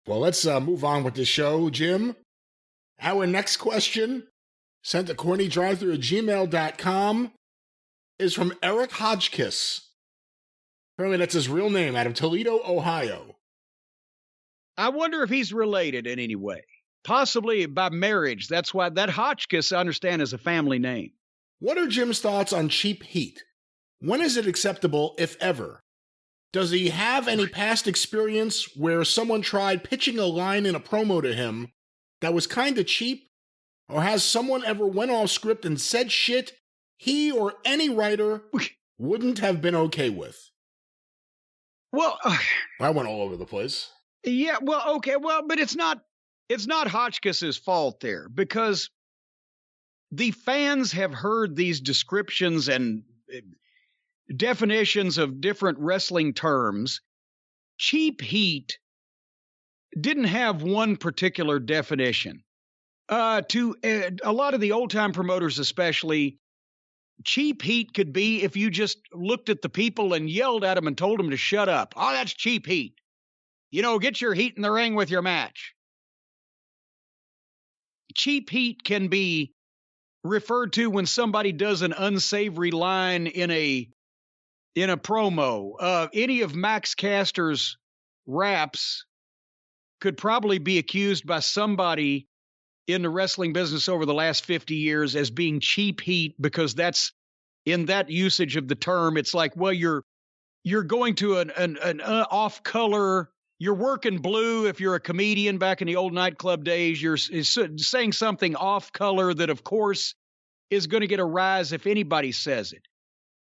Well, let's move on with the show, Jim. Our next question, sent to CornyDriveThru@gmail.com, is from Eric Hodgkiss. Apparently that's his real name, out of Toledo, Ohio. I wonder if he's related in any way. Possibly by marriage. That's why that Hotchkiss, I understand, is a family name. What are Jim's thoughts on cheap heat? When is it acceptable, if ever? Does he have any past experience where someone tried pitching a line in a promo to him that was kind of cheap? Or has someone ever went off script and said shit he or any writer wouldn't have been okay with? Well, I went all over the place. Yeah, well, okay, well, but it's not Hotchkiss's fault there, because the fans have heard these descriptions and definitions of different wrestling terms. Cheap heat didn't have one particular definition. To a lot of the old-time promoters especially, cheap heat could be if you just looked at the people and yelled at them and told them to shut up. Oh, that's cheap heat. Get your heat in the ring with your match. Cheap heat can be referred to when somebody does an unsavory line in a promo. Any of Max Caster's raps could probably be accused by somebody in the wrestling business over the last 50 years as being cheap heat, because that's, in that usage of the term, it's like, well, you're going to an off color. You're working blue if you're a comedian back in the old nightclub days. You're saying something off color that, of course, is going to get a rise if anybody says it.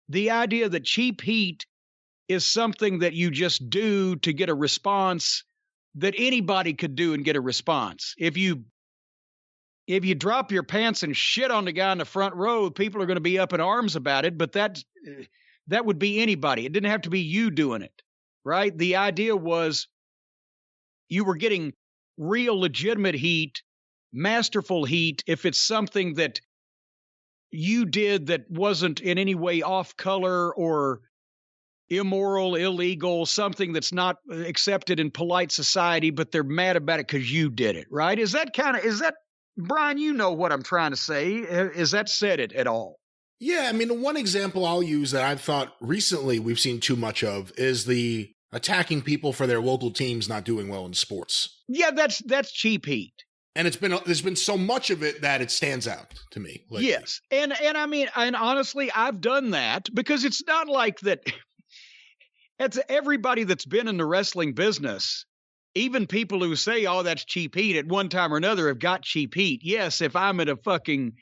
The idea that cheap heat is something that you just do to get a response that anybody could do and get a response. If you drop your pants and shit on the guy in the front row, people are going to be up in arms about it, but that would be anybody. It didn't have to be you doing it, right? The idea was you were getting real legitimate heat, masterful heat, if it's something that you did that wasn't in any way off color or immoral, illegal, something that's not accepted in polite society, but they're mad about it because you did it, right? Is that, Brian, you know what I'm trying to say. Is that said it at all? Yeah, I mean, the one example I'll use that I've thought recently we've seen too much of is the attacking people for their local teams not doing well in sports. Yeah, that's cheap heat. And there's been so much of it that it stands out to me lately. Yes. And I mean, and honestly, I've done that, because it's not like that. It's everybody that's been in the wrestling business, even people who say, oh, that's cheap heat, at one time or another have got cheap heat. Yes, if I'm at a fucking,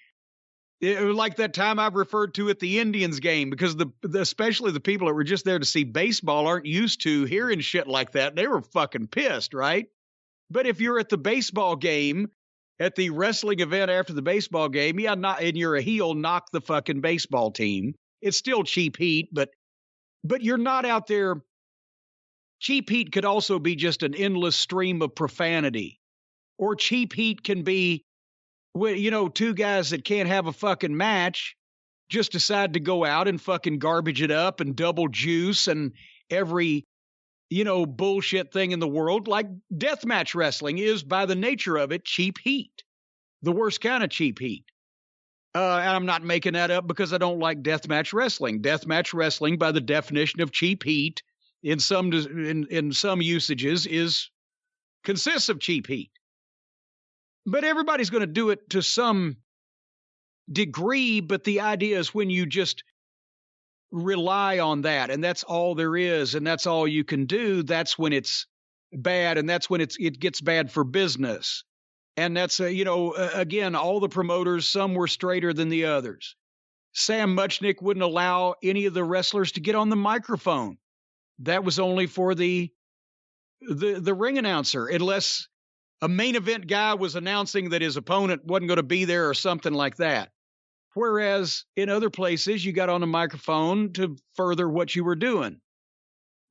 like that time I've referred to at the Indians game, because especially the people that were just there to see baseball aren't used to hearing shit like that. They were fucking pissed, right? But if you're at the baseball game, at the wrestling event after the baseball game, and you're a heel, knock the fucking baseball team. It's still cheap heat, but you're not out there. Cheap heat could also be just an endless stream of profanity. Or cheap heat can be, two guys that can't have a fucking match just decide to go out and fucking garbage it up and double juice and every, bullshit thing in the world. Like deathmatch wrestling is, by the nature of it, cheap heat. The worst kind of cheap heat. And I'm not making that up because I don't like deathmatch wrestling. Deathmatch wrestling, by the definition of cheap heat, in some usages, consists of cheap heat. But everybody's going to do it to some degree, but the idea is when you just rely on that, and that's all there is, and that's all you can do, that's when it's bad, and that's when it gets bad for business. And that's, again, all the promoters, some were straighter than the others. Sam Muchnick wouldn't allow any of the wrestlers to get on the microphone. That was only for the ring announcer, unless a main event guy was announcing that his opponent wasn't going to be there or something like that. Whereas in other places, you got on a microphone to further what you were doing.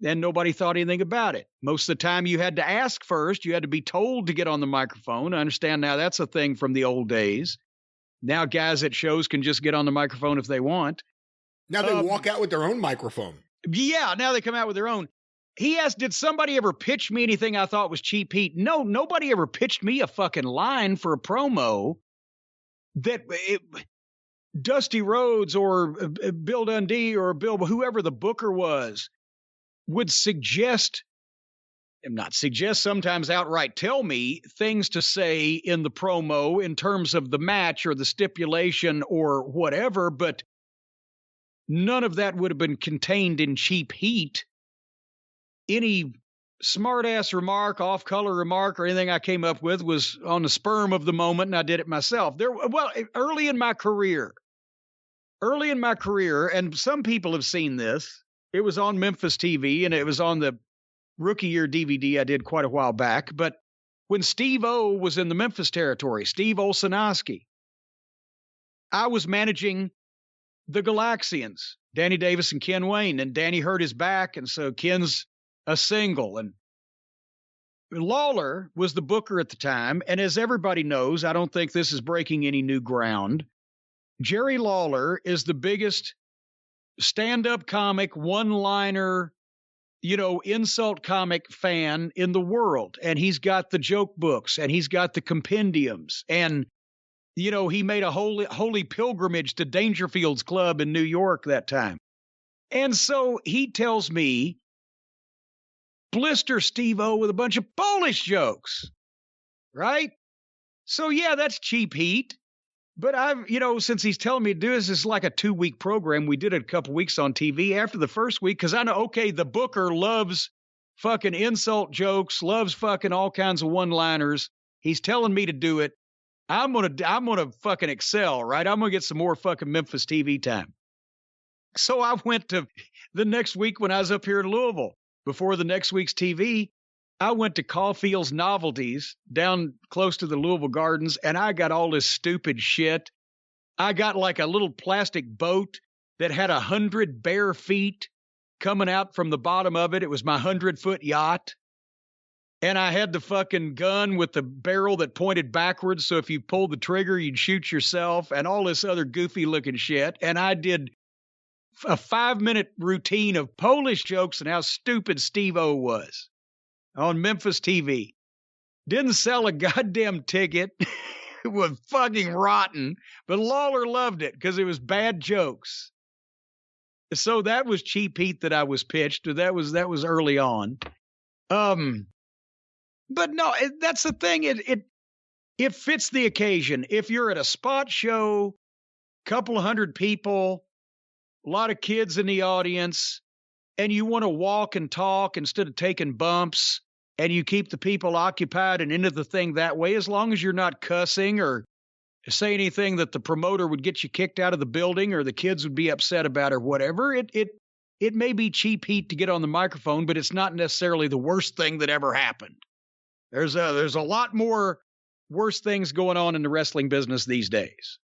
And nobody thought anything about it. Most of the time you had to ask first. You had to be told to get on the microphone. I understand now that's a thing from the old days. Now guys at shows can just get on the microphone if they want. Now they walk out with their own microphone. Yeah, now they come out with their own. He asked, did somebody ever pitch me anything I thought was cheap heat? No, nobody ever pitched me a fucking line for a promo that Dusty Rhodes or Bill Dundee or whoever the booker was would sometimes outright tell me things to say in the promo in terms of the match or the stipulation or whatever, but none of that would have been contained in cheap heat. Any smart-ass remark, off-color remark, or anything I came up with was on the sperm of the moment, and I did it myself. Early in my career, and some people have seen this, it was on Memphis TV, and it was on the rookie year DVD I did quite a while back, but when Steve O was in the Memphis territory, Steve Olszewski, I was managing the Galaxians, Danny Davis and Ken Wayne, and Danny hurt his back, and so Ken's a single, and Lawler was the booker at the time, and as everybody knows, I don't think this is breaking any new ground, Jerry Lawler is the biggest stand-up comic, one-liner, insult comic fan in the world, and he's got the joke books, and he's got the compendiums, and he made a holy pilgrimage to Dangerfield's Club in New York that time. And so he tells me, blister Steve-O with a bunch of Polish jokes, right? So yeah, that's cheap heat. But since he's telling me to do this, it's like a 2-week program. We did it a couple weeks on TV after the first week, because I know, okay, the booker loves fucking insult jokes, loves fucking all kinds of one-liners. He's telling me to do it. I'm gonna fucking excel, right? I'm gonna get some more fucking Memphis TV time. So I went to the next week when I was up here in Louisville, before the next week's TV, I went to Caulfield's Novelties down close to the Louisville Gardens, and I got all this stupid shit. I got like a little plastic boat that had 100 bare feet coming out from the bottom of it. It was my 100-foot yacht. And I had the fucking gun with the barrel that pointed backwards, so if you pulled the trigger, you'd shoot yourself, and all this other goofy-looking shit. And I did a 5-minute routine of Polish jokes and how stupid Steve-O was on Memphis TV. Didn't sell a goddamn ticket. It was fucking rotten, but Lawler loved it because it was bad jokes. So that was cheap heat that I was pitched. That was early on. But no, that's the thing. It fits the occasion. If you're at a spot show, couple of hundred people, a lot of kids in the audience, and you want to walk and talk instead of taking bumps, and you keep the people occupied and into the thing that way, as long as you're not cussing or say anything that the promoter would get you kicked out of the building or the kids would be upset about or whatever, it may be cheap heat to get on the microphone, but it's not necessarily the worst thing that ever happened. There's a lot more worse things going on in the wrestling business these days.